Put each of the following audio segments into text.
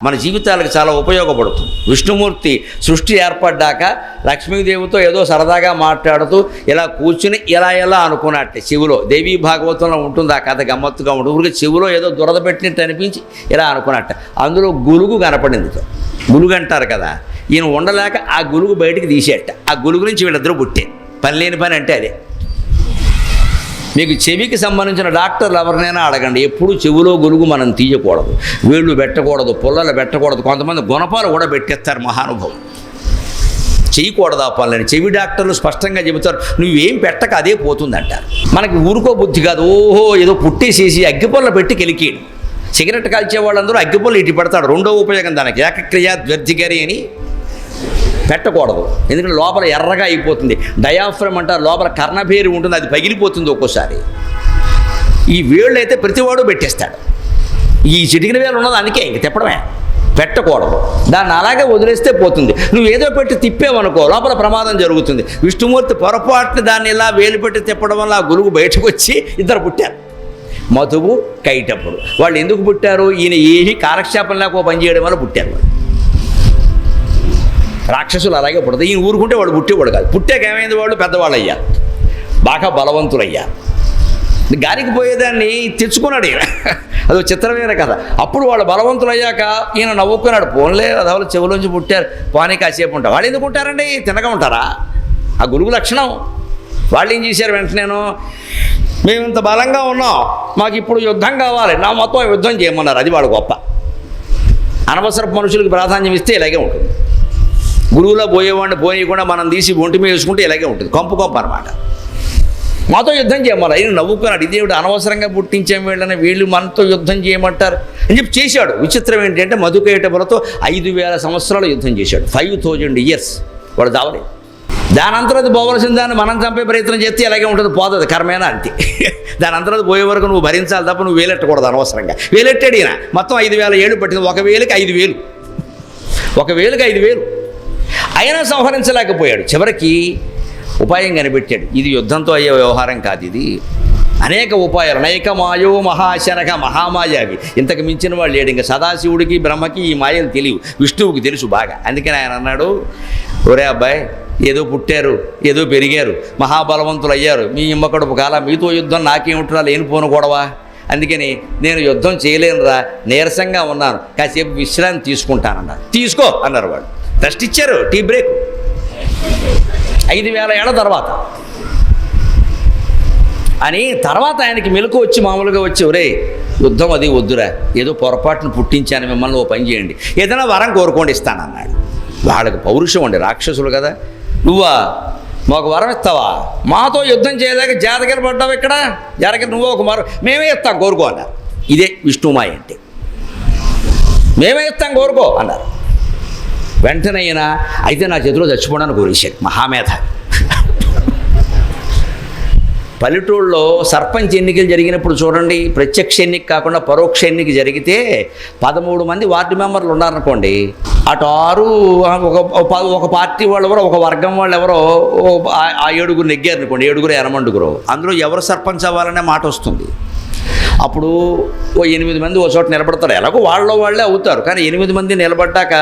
మన జీవితాలకు చాలా ఉపయోగపడుతుంది. విష్ణుమూర్తి సృష్టి ఏర్పడ్డాక లక్ష్మీదేవితో ఏదో సరదాగా మాట్లాడుతూ ఇలా కూర్చుని ఇలా అనుకున్నట్టే చెవిలో దేవీ భాగవతంలో ఉంటుంది ఆ కథ, గమ్మత్తుగా ఉంటుంది. ఊరికి చెవిలో ఏదో దురద పెట్టినట్టు అనిపించి ఇలా అనుకున్నట్ట. అందులో గులుగు కనపడింది. గులుగు అంటారు కదా, ఈయన ఉండలేక ఆ గులుగు బయటికి తీసేట. ఆ గులుగు నుంచి వీళ్ళిద్దరూ పుట్టారు. పని లేని పని అంటే అదే. మీకు చెవికి సంబంధించిన డాక్టర్లు ఎవరినైనా అడగండి, ఎప్పుడు చెవిలో గొలుగు మనం తీయకూడదు, వేళ్ళు పెట్టకూడదు, పుల్లలు పెట్టకూడదు. కొంతమంది గుణపాలు కూడా పెట్టేస్తారు మహానుభవం. చేయకూడదు ఆ పనులని చెవి డాక్టర్లు స్పష్టంగా చెబుతారు. నువ్వేం పెట్టక అదే పోతుంది అంటారు. మనకి ఊరుకో బుద్ధి కాదు. ఓహో ఏదో పుట్టేసేసి అగ్గిపొల్ల పెట్టి కెలికేయడం. సిగరెట్ కాల్చే వాళ్ళందరూ అగ్గిపొల్ల ఇటు పెడతాడు. రెండో ఉపయోగం దానికి ఏకక్రియ ద్వ్యర్థిగరి అని పెట్టకూడదు. ఎందుకంటే లోపల ఎర్రగా అయిపోతుంది. డయాఫ్రమ్ అంటారు, లోపల కర్ణభేరి ఉంటుంది, అది పగిలిపోతుంది ఒక్కోసారి. ఈ వేళ్ళు అయితే ప్రతివాడు పెట్టేస్తాడు. ఈ చిటికిన వేలు ఉన్నది అందుకే ఇంక తిప్పడమే. పెట్టకూడదు. దాన్ని అలాగే వదిలేస్తే పోతుంది. నువ్వు ఏదో పెట్టి తిప్పేవనుకో లోపల ప్రమాదం జరుగుతుంది. విష్ణుమూర్తి పొరపాటున దాన్ని ఇలా వేలు పెట్టి తిప్పడం వల్ల ఆ గురువు బయటకు వచ్చి ఇద్దరు పుట్టారు, మధువు కైటప్పుడు. వాళ్ళు ఎందుకు పుట్టారు? ఈయన ఏమీ కాలక్షేపం లేక పని చేయడం వల్ల పుట్టారు. వాళ్ళు రాక్షసులు అలాగే పుడతారు. ఈయన ఊరుకుంటే వాడు పుట్టేవాడు కాదు. పుట్టాక ఏమైంది? వాళ్ళు పెద్దవాళ్ళు అయ్యారు, బాగా బలవంతులయ్యారు. గాలికి పోయేదాన్ని తెచ్చుకున్నాడు ఈయన. అదో చిత్రమైన కథ. అప్పుడు వాళ్ళు బలవంతులు అయ్యాక ఈయన నవ్వుకున్నాడు. పోన్లే అదవలు చెవులోంచి పుట్టారు, పానీ కాసేపు ఉంటారు. వాళ్ళు ఎందుకు ఉంటారండి? తినగా ఉంటారా? ఆ గురువు లక్షణం. వాళ్ళు ఏం చేశారు? వెంటనేను మేము ఇంత బలంగా ఉన్నాం, మాకు ఇప్పుడు యుద్ధం కావాలి, నా మొత్తం యుద్ధం చేయమన్నారు. అది వాడు గొప్ప. అనవసరపు మనుషులకు ప్రాధాన్యం ఇస్తే ఇలాగే ఉంటుంది. గురువులో పోయేవాడిని పోనీయకుండా మనం తీసి ఒంటి మీద వేసుకుంటే ఇలాగే ఉంటుంది. కంపు అనమాట. మాతో యుద్ధం చేయమన్నారు. ఆయన నవ్వుకున్నాడు. ఇదేవిడు అనవసరంగా పుట్టించాం వీళ్ళని, వీళ్ళు మనతో యుద్ధం చేయమంటారు అని చెప్పి చేశాడు. విచిత్రం ఏంటంటే మధుకైటపులతో 5000 సంవత్సరాలు యుద్ధం చేశాడు. 5000 years వాడు దావలేదు. దాని అంతరం పోవలసిన దాన్ని మనం చంపే ప్రయత్నం చేస్తే ఇలాగే ఉంటుంది, పోతుంది, కర్మేనా అంతే. దాని అంతరం పోయే వరకు నువ్వు భరించాలి తప్ప నువ్వు వేలెట్టకూడదు అనవసరంగా. వేలెట్టాడు ఈయన. మొత్తం 5000 ఏళ్ళు పట్టింది. 1000కి 5000, 1000కి 5000 అయినా సంహరించలేకపోయాడు. చివరికి ఉపాయం కనిపెట్టాడు. ఇది యుద్ధంతో అయ్యే వ్యవహారం కాదు, ఇది అనేక ఉపాయాలు. నైకమాయో మహాశనక మహామాయావి. ఇంతకు మించిన వాళ్ళు లేడు. ఇంకా సదాశివుడికి బ్రహ్మకి ఈ మాయలు తెలియవు, విష్ణువుకి తెలుసు బాగా. అందుకని ఆయన అన్నాడు, ఒరే అబ్బాయి, ఏదో పుట్టారు, ఏదో పెరిగారు, మహాబలవంతులు అయ్యారు, మీ ఇమ్మకడుపు కాల, మీతో యుద్ధం నాకేమిట్రా లేనిపోను గొడవ. అందుకని నేను యుద్ధం చేయలేనురా, నీరసంగా ఉన్నాను, కాసేపు విశ్రాంతి తీసుకుంటానన్నారు. తీసుకో అన్నారు వాళ్ళు. రెస్ట్ ఇచ్చారు, టీ బ్రేక్. 5000 ఏళ్ల తర్వాత అని తర్వాత ఆయనకి మెలకు వచ్చి మామూలుగా వచ్చి, ఒరే యుద్ధం అది వద్దురా, ఏదో పొరపాటును పుట్టించాను మిమ్మల్ని, ఓ పని చేయండి, ఏదైనా వరం కోరుకోండి ఇస్తానన్నాడు. వాళ్ళకి పౌరుషం అండి, రాక్షసులు కదా. నువ్వా మాకు వరం ఇస్తావా? మాతో యుద్ధం చేయలేక జాతకలు పడ్డావు ఇక్కడ, జాతకలు నువ్వు ఒక వరం మేమే ఇస్తాం కోరుకో అన్నారు. ఇదే విష్ణుమాయ అంటే, మేమే ఇస్తాం కోరుకో అన్నారు. వెంటనే అయినా అయితే నా చేతిలో చచ్చిపోవడానికి కోరేశాడు. మహామేధ. పల్లెటూళ్ళలో సర్పంచ్ ఎన్నికలు జరిగినప్పుడు చూడండి, ప్రత్యక్ష ఎన్నిక కాకుండా పరోక్ష ఎన్నిక జరిగితే 13 మంది వార్డు మెంబర్లు ఉన్నారనుకోండి, అటు 6 ఒక పార్టీ వాళ్ళు ఎవరో, ఒక వర్గం వాళ్ళు ఎవరో ఆ 7 నెగ్గారు అనుకోండి, 7 ఎనమండుగురు. అందులో ఎవరు సర్పంచ్ అవ్వాలనే మాట వస్తుంది. అప్పుడు ఓ 8 మంది ఓ చోట నిలబడతారు. ఎలాగో వాళ్ళే అవుతారు. కానీ 8 మంది నిలబడ్డాక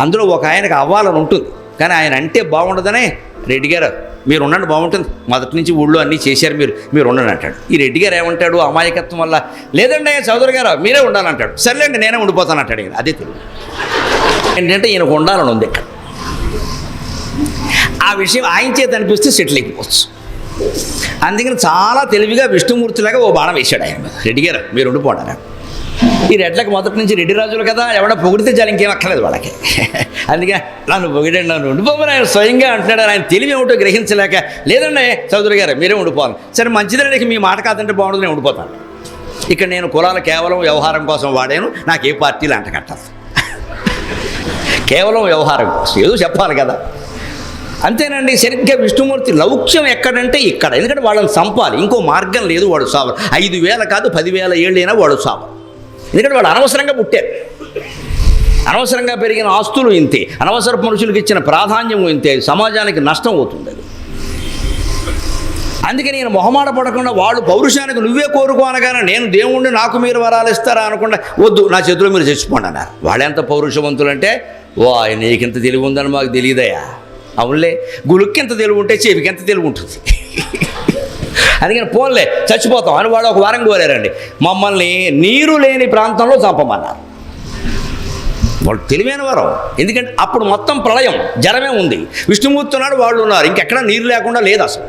అందులో ఒక ఆయనకు అవ్వాలని ఉంటుంది, కానీ ఆయన అంటే బాగుండదనే, రెడ్డి గారు మీరు ఉండండి బాగుంటుంది, మొదటి నుంచి ఊళ్ళో అన్నీ చేశారు, మీరు ఉండండి అంటాడు. ఈ రెడ్డి గారు ఏమంటాడు అమాయకత్వం వల్ల, లేదండి చౌదరి గారు మీరే ఉండాలంటాడు. సర్లేండి నేనే ఉండిపోతాను అంటాడు. ఈయన అదే తెలియదు ఏంటంటే ఈయనకు ఉండాలని ఉంది ఇక్కడ. ఆ విషయం ఆయన చేత అనిపిస్తే సెటిల్ అయిపోవచ్చు. అందుకని చాలా తెలివిగా విష్ణుమూర్తిలాగా ఓ బాణం వేశాడు ఆయన మీద. రెడ్డి గారు మీరు ఉండిపోండి. ఈ రెడ్లకు మొదటి నుంచి రెడ్డి రాజులు కదా, ఎవడ పొగిడితే చాలు, ఇంకేం అక్కర్లేదు వాళ్ళకి. అందుకే నన్ను పొగిడండి, నన్ను ఉండిపోమని ఆయన స్వయంగా అంటున్నాడు. ఆయన తెలివి ఏమిటో గ్రహించలేక, లేదండి చౌదరి గారు మీరే ఉండిపోవాలి. సరే మంచిదండి, మీ మాట కాదంటే బాగుంటుంది, నేను ఉండిపోతాను. ఇక్కడ నేను కులాలు కేవలం వ్యవహారం కోసం వాడాను, నాకు ఏ పార్టీలు అంటకట్టాలి, కేవలం వ్యవహారం కోసం ఏదో చెప్పాలి కదా. అంతేనండి. సరిగ్గా విష్ణుమూర్తి లౌక్యం ఎక్కడంటే ఇక్కడ. ఎందుకంటే వాళ్ళని చంపాలి, ఇంకో మార్గం లేదు. వాడు సావరు. 5000 కాదు 10,000 ఏళ్ళైనా వాడు సావరు. ఎందుకంటే వాడు అనవసరంగా పుట్టారు, అనవసరంగా పెరిగిన ఆస్తులు ఇంతే, అనవసరపు మనుషులకు ఇచ్చిన ప్రాధాన్యం ఇంతే, సమాజానికి నష్టం అవుతుంది. అందుకే నేను మొహమాట పడకుండా వాళ్ళు పౌరుషానికి నువ్వే కోరుకో అనగానే నేను దేవుణ్ణి నాకు మీరు వరాలు ఇస్తారా అనకుండా వద్దు నా చేతిలో మీరు చచ్చిపోండి అన్నారు. వాళ్ళెంత పౌరుషవంతులు అంటే ఓ నీకింత తెలివి ఉందని మాకు తెలియదయా. అవునులే, గులుక్కింత తెలివి ఉంటే చెవికి ఎంత తెలివి ఉంటుంది. అందుకని పోన్లే చచ్చిపోతాం అని వాళ్ళు ఒక వారం కోరారండి. మమ్మల్ని నీరు లేని ప్రాంతంలో చంపమన్నారు. వాళ్ళు తెలివైన వారు, ఎందుకంటే అప్పుడు మొత్తం ప్రళయం జరమే ఉంది. విష్ణుమూర్తి ఉన్నాడు, వాళ్ళు ఉన్నారు, ఇంకెక్కడ నీరు లేకుండా లేదు అసలు.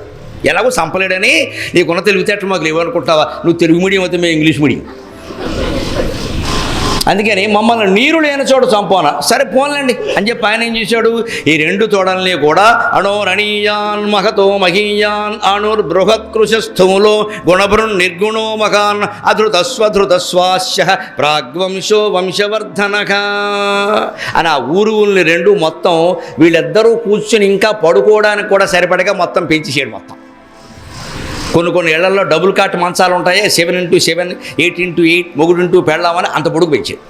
ఎలాగో చంపలేడని నీకున్న తెలివితేటలు మాకు లేవనుకుంటావా? నువ్వు తెలుగు మీడియం అయితే మేము ఇంగ్లీష్ మీడియం. అందుకని మమ్మల్ని నీరు లేని చోట చంపానా. సరే పోన్లండి అని చెప్పి ఆయన ఏం చేశాడు, ఈ 2 తోడల్ని కూడా అణోరణీయాన్ మహతో మహీయాన్ అణుర్ బృహత్కృశస్థూలో గుణభృన్ నిర్గుణో మహాన్ అధృతస్వధృతస్వాస్య ప్రాగ్వంశో వంశవర్ధనక అని ఆ ఊరువుల్ని 2 మొత్తం వీళ్ళిద్దరూ కూర్చొని ఇంకా పడుకోవడానికి కూడా సరిపడగా మొత్తం పెంచేసాడు. మొత్తం కొన్ని ఇళ్లలో డబుల్ కాట్ మంచాలు ఉంటాయి, 7x7, 8x8, మొగుడింటూ పెళ్ళామని అంత పొడుగు పెంచాడు.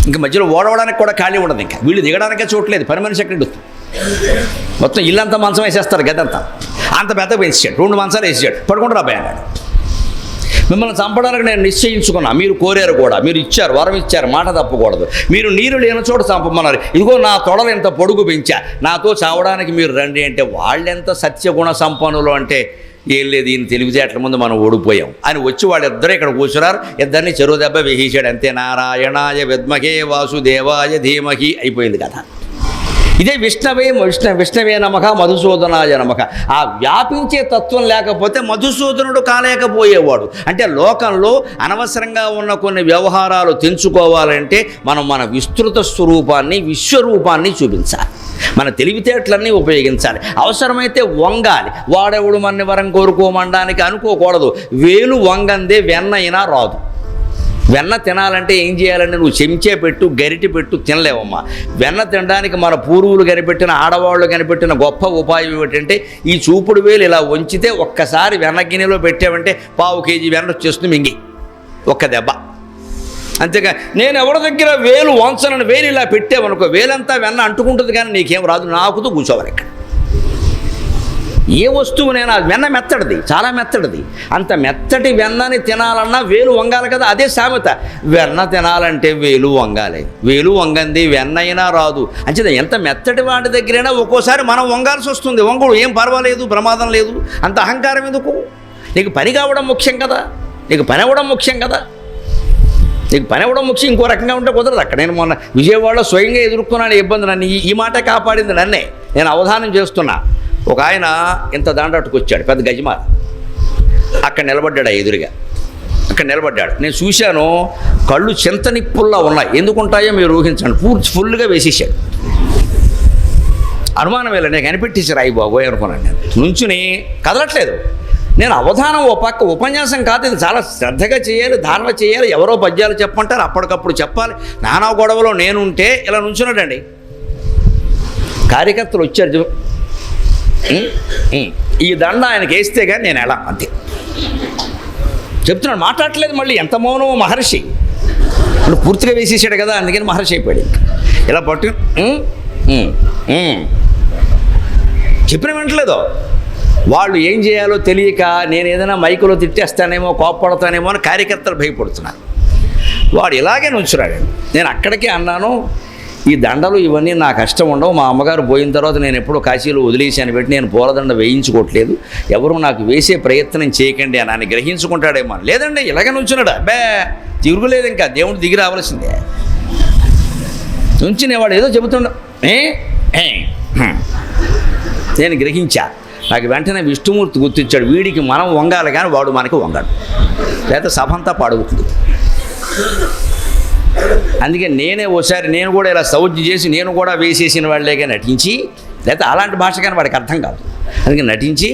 ఇంకా మధ్యలో ఓడవడానికి కూడా ఖాళీ ఉండదు, ఇంకా వీళ్ళు దిగడానికే చూడలేదు. పని మనిషి ఎక్కడ మొత్తం ఇల్లంతా మంచం వేసేస్తారు, గదంతా అంత పెద్ద పెంచాడు. 2 మంచాలు వేసాడు, పడుకుంటారు అబ్బాయి అన్నాడు. మిమ్మల్ని చంపడానికి నేను నిశ్చయించుకున్నా, మీరు కోరారు కూడా, మీరు ఇచ్చారు, వరం ఇచ్చారు, మాట తప్పకూడదు. మీరు నీరు లేని చోట చంపమన్నారు, ఇదిగో నా తొడలు ఎంత పొడుగు పెంచా, నాతో చావడానికి మీరు రండి అంటే వాళ్ళెంత సత్యగుణ సంపన్నులు అంటే ఏం లేదు, ఈయన తెలివితేటల ముందు మనం ఓడిపోయాం అని వచ్చి వాళ్ళిద్దరూ ఇక్కడ కూర్చున్నారు. ఇద్దరిని చెరువు దెబ్బ వేసేశాడు అంతే. నారాయణాయ విద్మహే వాసుదేవాయ ధీమహి అయిపోయింది కదా. ఇదే విష్ణవే నమః మధుసూదనాయ నమః. ఆ వ్యాపించే తత్వం లేకపోతే మధుసూదనుడు కాలేకపోయేవాడు. అంటే లోకంలో అనవసరంగా ఉన్న కొన్ని వ్యవహారాలు తెంచుకోవాలంటే మనం మన విస్తృత స్వరూపాన్ని, విశ్వరూపాన్ని చూపించాలి, మన తెలివితేటలన్నీ ఉపయోగించాలి. అవసరమైతే వంగాలి. వాడెవడు మన వరం కోరుకోమనడానికి అనుకోకూడదు. వేలు వంగందే వెన్నైనా రాదు. వెన్న తినాలంటే ఏం చేయాలంటే నువ్వు చెంచే పెట్టు, గరిటె పెట్టు, తినలేవమ్మా. వెన్న తినడానికి మన పూర్వులు కనిపెట్టిన, ఆడవాళ్ళు కనిపెట్టిన గొప్ప ఉపాయం ఏమిటంటే ఈ చూపుడు వేలు ఇలా వంచితే ఒక్కసారి వెన్న గిన్నెలో పెట్టావంటే 1/2 kg వెన్న వచ్చేస్తుంది మింగి ఒక్క దెబ్బ. అంతేగా నేను ఎవరి దగ్గర వేలు వంచనని వేలు ఇలా పెట్టావనుకో, వేలంతా వెన్న అంటుకుంటుంది కానీ నీకేం రాదు, నాకుతూ కూర్చోవాలి ఇక్కడ. ఏ వస్తువునైనా వెన్న మెత్తడిది, చాలా మెత్తడిది. అంత మెత్తటి వెన్నని తినాలన్నా వేలు వంగాలి కదా. అదే సామెత, వెన్న తినాలంటే వేలు వంగాలి, వేలు వంగంది వెన్నైనా రాదు. అంచేత ఎంత మెత్తటి వాటి దగ్గరైనా ఒక్కోసారి మనం వంగాల్సి వస్తుంది. వంగుడు ఏం పర్వాలేదు, ప్రమాదం లేదు, అంత అహంకారం ఎందుకు? నీకు పని కావడం ముఖ్యం కదా, నీకు పని అవ్వడం ముఖ్యం కదా. నీకు పని అవ్వడం ముఖ్యం, ఇంకో రకంగా ఉంటే కుదరదు. అక్కడ నేను మొన్న విజయవాడలో స్వయంగా ఎదుర్కొన్నాను ఇబ్బంది. నన్ను ఈ మాట కాపాడింది నన్నే. నేను అవధానం చేస్తున్నా, ఒక ఆయన ఇంత దాండట్టుకొచ్చాడు, పెద్ద గజమాల. అక్కడ నిలబడ్డాడు, ఎదురుగా అక్కడ నిలబడ్డాడు. నేను చూశాను, కళ్ళు చింతనిప్పుల్లా ఉన్నాయి. ఎందుకుంటాయో మీరు ఊహించండి. ఫుల్గా వేసేసాడు. అనుమానం వేళ నేను కనిపెట్టేసారు, అయ్యి బాబోయ్ అనుకున్నాను. నేను నుంచుని కదలట్లేదు. నేను అవధానం ఓ పక్క, ఉపన్యాసం కాదు ఇది, చాలా శ్రద్ధగా చేయాలి, ధారణ చేయాలి. ఎవరో పద్యాలు చెప్పంటారు, అప్పటికప్పుడు చెప్పాలి. నానా గొడవలో నేనుంటే ఇలా నుంచున్నాడండి. కార్యకర్తలు వచ్చారు, ఈ దండ ఆయనకి వేస్తే కానీ నేను ఎలా అంతే చెప్తున్నాడు, మాట్లాడట్లేదు. మళ్ళీ ఎంత మౌనమో మహర్షి. ఇప్పుడు పూర్తిగా వేసేసాడు కదా, అందుకని మహర్షి అయిపోయాడు. ఇలా పట్టు చెప్పిన వింటలేదు. వాళ్ళు ఏం చేయాలో తెలియక నేను ఏదైనా మైకులో తిట్టేస్తానేమో, కోప్పడతానేమో అని కార్యకర్తలు భయపడుతున్నారు. వాడు ఇలాగే నుంచున్నాడు. నేను అక్కడికే అన్నాను, ఈ దండలు ఇవన్నీ నా కష్టం ఉండవు. మా అమ్మగారు పోయిన తర్వాత నేను ఎప్పుడో కాశీలో వదిలేసాను పెట్టి నేను పూలదండ వేయించుకోవట్లేదు, ఎవరు నాకు వేసే ప్రయత్నం చేయకండి అని ఆయన గ్రహించుకుంటాడేమో. లేదండి ఇలాగే నుంచున్నాడు. అబ్బే తిరుగులేదు, ఇంకా దేవుడు దిగి రావాల్సిందే. నుంచునేవాడు ఏదో చెబుతుండ, నేను గ్రహించా. నాకు వెంటనే విష్ణుమూర్తి గుర్తించాడు, వీడికి మనం వంగాలి కానీ వాడు మనకి వంగాడు, లేకపోతే సభ అంతా పాడుగుతుంది. అందుకే నేనే ఓసారి నేను కూడా ఇలా సౌజ్ఞ చేసి నేను కూడా వేసేసిన వాళ్ళేగా నటించి, లేకపోతే అలాంటి భాష కానీ వాడికి అర్థం కాదు, అందుకే నటించి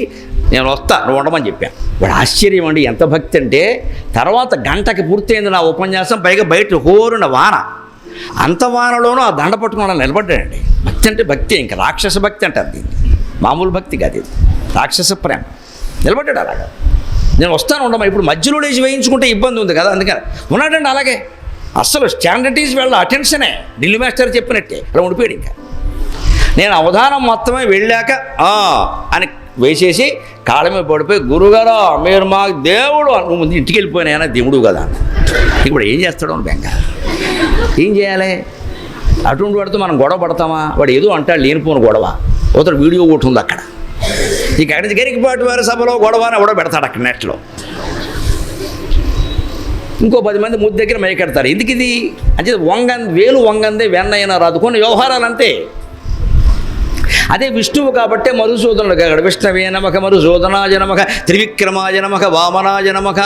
నేను వస్తా నువ్వు ఉండమని చెప్పాను. వాడు ఆశ్చర్యం అండి, ఎంత భక్తి అంటే తర్వాత గంటకి పూర్తయింది నా ఉపన్యాసం. పైగా బయట హోరున వాన, అంత వానలోనూ ఆ దండ పట్టుకుని నిలబడ్డాడండి. భక్తి అంటే భక్తి, ఇంకా రాక్షస భక్తి అంటారు దీన్ని, మామూలు భక్తి కాదు ఇది, రాక్షస ప్రేమ. నిలబడ్డాడు అలాగా. నేను వస్తాను ఉండమా, ఇప్పుడు మధ్యలో లేచి వేయించుకుంటే ఇబ్బంది ఉంది కదా, అందుకని ఉన్నాడండి అలాగే. అస్సలు స్టాండర్డీస్ వెళ్ళ అటెన్షనే, ఢిల్లీ మాస్టర్ చెప్పినట్టే అలా ఉండిపోయాడు. ఇంకా నేను అవధానం మొత్తమే వెళ్ళాక అని వేసేసి కాళ్ళ మీద పడిపోయి, గురుగారు మీరు మాకు దేవుడు, నువ్వు ముందు ఇంటికి వెళ్ళిపోయినా దేవుడు కదా. ఇప్పుడు ఏం చేస్తాడు అని బెంగ. ఏం చేయాలి? అటువంటి వాడితో మనం గొడవ పడతామా? వాడు ఏదో అంటాడు లేనిపోను గొడవ, ఒకటి వీడియో ఒకటి ఉంది అక్కడ, ఇక అక్కడి నుంచి గరికపాటి వారి సభలో గొడవ అని ఎవడో పెడతాడు అక్కడ నెట్లో. ఇంకో 10 మంది ముద్దు దగ్గర మైకెడతారు. ఎందుకు ఇది అంటే వేలు వంగందే వెన్నైనా రాదు, కొన్ని వ్యవహారాలు అంతే. అదే విష్ణువు కాబట్టే మధుసూదనుడు కాడు. విష్ణవే నమక మధుసూదనాయ నమక త్రివిక్రమాయ నమక వామనాయ నమక.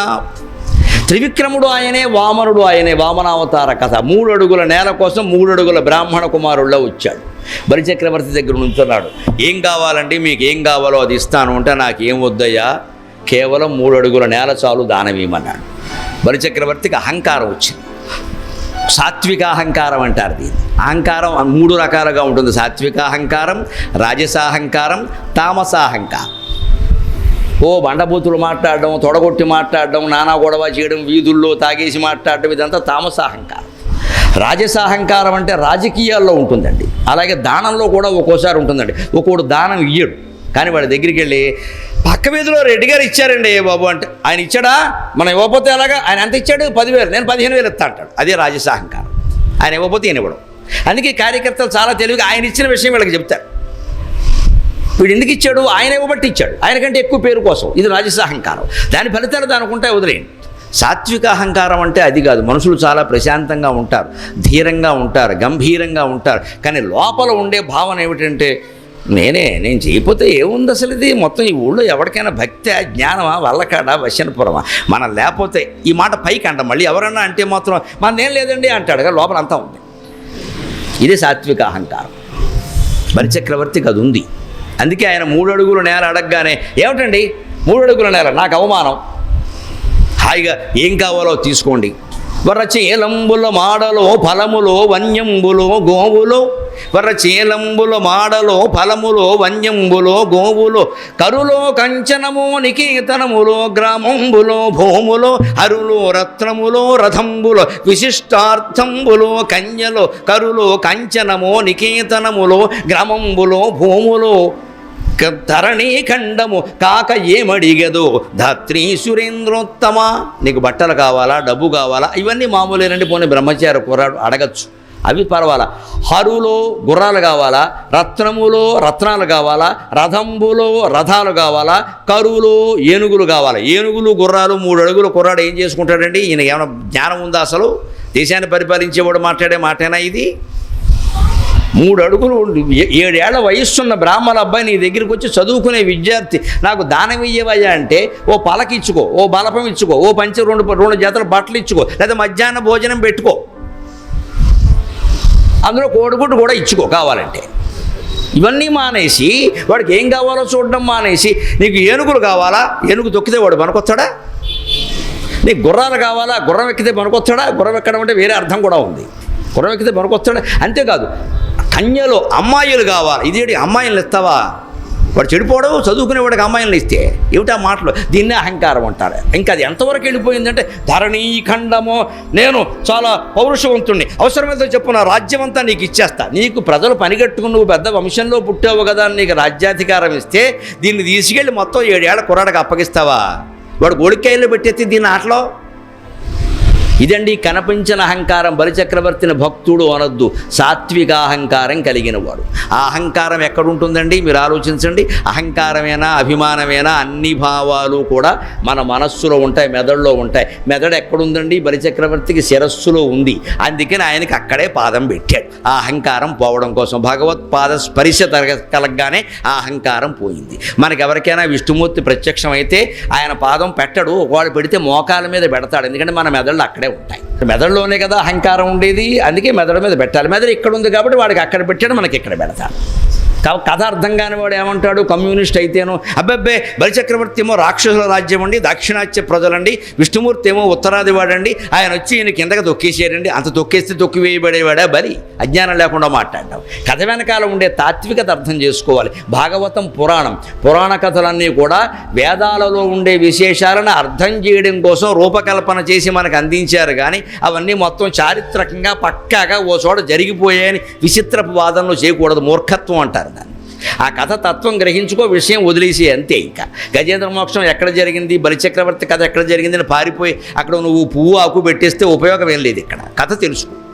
త్రివిక్రముడు ఆయనే, వామనుడు ఆయనే. వామనావతార కథ. 3 అడుగుల నేల కోసం 3 అడుగుల బ్రాహ్మణ కుమారుల్లో వచ్చాడు. బలిచక్రవర్తి దగ్గర నుంచున్నాడు. ఏం కావాలండి, మీకు ఏం కావాలో అది ఇస్తాను అంటే, నాకేం వద్దయ్యా, కేవలం 3 అడుగుల నేల చాలు దానం ఇవ్వమన్నాడు. బలిచక్రవర్తికి అహంకారం వచ్చింది. సాత్విక అహంకారం అంటారు దీన్ని. అహంకారం 3 రకాలుగా ఉంటుంది. సాత్విక అహంకారం, రాజసాహంకారం, తామసాహంకారం. ఓ బండబూతులు మాట్లాడడం, తొడగొట్టి మాట్లాడడం, నానా గొడవ చేయడం, వీధుల్లో తాగేసి మాట్లాడడం, ఇదంతా తామసాహంకారం. రాజసాహంకారం అంటే రాజకీయాల్లో ఉంటుందండి. అలాగే దానంలో కూడా ఒక్కోసారి ఉంటుందండి. ఒక్కోడు దానం ఇయ్యడు, కానీ వాడి దగ్గరికి వెళ్ళి, పక్క వీధిలో రెడ్డి గారు ఇచ్చారండి ఏ బాబు అంటే, ఆయన ఇచ్చాడా, మనం ఇవ్వకపోతే ఎలాగా, ఆయన ఎంత ఇచ్చాడు 10,000, నేను 15,000 ఇస్తా అంటాడు. అదే రాజసాహంకారం. ఆయన ఇవ్వకపోతే ఈయన ఇవ్వడం. అందుకే కార్యకర్తలు చాలా తెలివిగా ఆయన ఇచ్చిన విషయం వీళ్ళకి చెప్తారు. వీడు ఎందుకు ఇచ్చాడు, ఆయన ఇవ్వబట్టి ఇచ్చాడు, ఆయనకంటే ఎక్కువ పేరు కోసం. ఇది రాజసాహంకారం. దాని ఫలితాలు దానికుంటే వదిలేయండి. సాత్విక అహంకారం అంటే అది కాదు. మనుషులు చాలా ప్రశాంతంగా ఉంటారు, ధీరంగా ఉంటారు, గంభీరంగా ఉంటారు, కానీ లోపల ఉండే భావన ఏమిటంటే, నేను చేయకపోతే ఏముంది అసలు, ఇది మొత్తం ఈ ఊళ్ళో ఎవరికైనా భక్తి జ్ఞానమా, వల్లకాడ వశనపురమా, మనం లేకపోతే. ఈ మాట పైకి అంటాం, మళ్ళీ ఎవరన్నా అంటే మాత్రం మనదేం లేదండి అంటాడు, కానీ లోపల అంతా ఉంది. ఇది సాత్విక అహంకారం. బలిచక్రవర్తికి అది ఉంది. అందుకే ఆయన 3 అడుగుల నేల అడగగానే, ఏమిటండి 3 అడుగుల నేల, నాకు అవమానం, హాయిగా ఏం కావాలో తీసుకోండి. వరచేలంబుల మాడలో ఫలములో వన్యంబులో గోవులో, వరచేలంబుల మాడలో ఫలములో వన్యంబులో గోవులో, కరులో కంచనము నికేతనములో గ్రామంబులో భూములో, హరులో రత్నములో రథంబులో విశిష్టార్థంబులో కన్యలో, కరులో కంచనము నికేతనములో గ్రామంబులో భూములో, ధరణీ ఖండము కాక ఏమడిగదో ధాత్రీ సురేంద్రోత్తమ. నీకు బట్టలు కావాలా, డబ్బు కావాలా, ఇవన్నీ మామూలేనండి. పోనీ బ్రహ్మచారి కుర్రాడు అడగచ్చు, అవి పర్వాలా. హరులో గుర్రాలు కావాలా, రత్నములో రత్నాలు కావాలా, రథంబులో రథాలు కావాలా, కరువులో ఏనుగులు కావాలా. ఏనుగులు గుర్రాలు 3 అడుగుల కుర్రాడు ఏం చేసుకుంటాడండి? ఈయన ఏమైనా జ్ఞానం ఉందా అసలు? దేశాన్ని పరిపాలించేవాడు మాట్లాడే మాటేనా ఇది? 3 అడుగులు 7 ఏళ్ల వయస్సున్న బ్రాహ్మణ అబ్బాయి నీ దగ్గరికి వచ్చి, చదువుకునే విద్యార్థి, నాకు దానం ఇయ్యవయ్యా అంటే, ఓ పలక ఇచ్చుకో, ఓ బలపం ఇచ్చుకో, ఓ పంచ 2 జతల బట్టలు ఇచ్చుకో, లేదా మధ్యాహ్న భోజనం పెట్టుకో, అందులో కోడిగుడ్డు కూడా ఇచ్చుకో కావాలంటే. ఇవన్నీ మానేసి వాడికి ఏం కావాలో చూడడం మానేసి, నీకు ఏనుగులు కావాలా, ఏనుగు తొక్కితే వాడు పనికొస్తాడా? నీకు గుర్రాలు కావాలా, గుర్రం ఎక్కితే పనికొస్తాడా? గుర్రం ఎక్కడం అంటే వేరే అర్థం కూడా ఉంది. గుర్రం ఎక్కితే పనికొస్తాడా? అంతేకాదు, కన్యలో అమ్మాయిలు కావాలి. ఇదేంటి అమ్మాయిలను ఇస్తావా? వాడు చెడిపోవడం, చదువుకునేవాడికి అమ్మాయిలను ఇస్తే ఏమిటా మాటలు? దీన్నే అహంకారం అంటారు. ఇంకా అది ఎంతవరకు వెళ్ళిపోయిందంటే, ధరణీ ఖండము, నేను చాలా పౌరుషవంతుణ్ణి, అవసరమైతే చెప్పు, నా రాజ్యం అంతా నీకు ఇచ్చేస్తా, నీకు ప్రజలు పనిగట్టుకుని నువ్వు పెద్ద వంశంలో పుట్టావు కదా అని నీకు రాజ్యాధికారం ఇస్తే, దీన్ని తీసుకెళ్ళి మొత్తం 7 ఏళ్ల కుర్రాడికి అప్పగిస్తావా? వాడు గోడికాయల్లో పెట్టేస్తే దీన్ని ఆటలో. ఇదండి కనిపించిన అహంకారం. బలిచక్రవర్తిని భక్తుడు అనొద్దు, సాత్విక అహంకారం కలిగిన వాడు. ఆ అహంకారం ఎక్కడుంటుందండి? మీరు ఆలోచించండి. అహంకారమేనా, అభిమానమేనా, అన్ని భావాలు కూడా మన మనస్సులో ఉంటాయి, మెదడులో ఉంటాయి. మెదడు ఎక్కడుందండి? బలిచక్రవర్తికి శిరస్సులో ఉంది. అందుకని ఆయనకి అక్కడే పాదం పెట్టాడు, ఆ అహంకారం పోవడం కోసం. భగవత్పాద స్పర్శ కలగగానే ఆ అహంకారం పోయింది. మనకి ఎవరికైనా విష్ణుమూర్తి ప్రత్యక్షమైతే ఆయన పాదం పెట్టడు, ఒకవాడు పెడితే మోకాల మీద పెడతాడు. ఎందుకంటే మన మెదళ్ళు అక్కడే ఉంటాయి. మెదడులోనే కదా అహంకారం ఉండేది, అందుకే మెదడు మీద పెట్టాలి. మెదడు ఇక్కడ ఉంది కాబట్టి వాడికి అక్కడ పెట్టాడు, మనకి ఇక్కడ పెడతాడు. కథ అర్థం కాని వాడు ఏమంటాడు? కమ్యూనిస్ట్ అయితేను, అబ్బబ్బే బలిచక్రవర్తి ఏమో రాక్షసుల రాజ్యం అండి, దాక్షిణాత్య ప్రజలండి, విష్ణుమూర్తి ఏమో ఉత్తరాది వాడండి, ఆయన వచ్చి ఈయన కిందకి తొక్కేసేయండి, అంత తొక్కేస్తే తొక్కివేయబడేవాడా బలి? అజ్ఞానం లేకుండా మాట్లాడడం. కథ వెనకాల ఉండే తాత్వికత అర్థం చేసుకోవాలి. భాగవతం పురాణ కథలన్నీ కూడా వేదాలలో ఉండే విశేషాలను అర్థం చేయడం కోసం రూపకల్పన చేసి మనకు అందించారు. కానీ అవన్నీ మొత్తం చారిత్రకంగా పక్కాగా ఓ చోట జరిగిపోయాయని విచిత్రపు వాదనలు చేయకూడదు, మూర్ఖత్వం అంటారు దాన్ని. ఆ కథ తత్వం గ్రహించుకో, విషయం వదిలేసి అంతే. ఇంకా గజేంద్ర మోక్షం ఎక్కడ జరిగింది, బలిచక్రవర్తి కథ ఎక్కడ జరిగింది అని పారిపోయి అక్కడ నువ్వు పువ్వు ఆకు పెట్టేస్తే ఉపయోగం ఏం లేదు. ఇక్కడ కథ తెలుసుకో.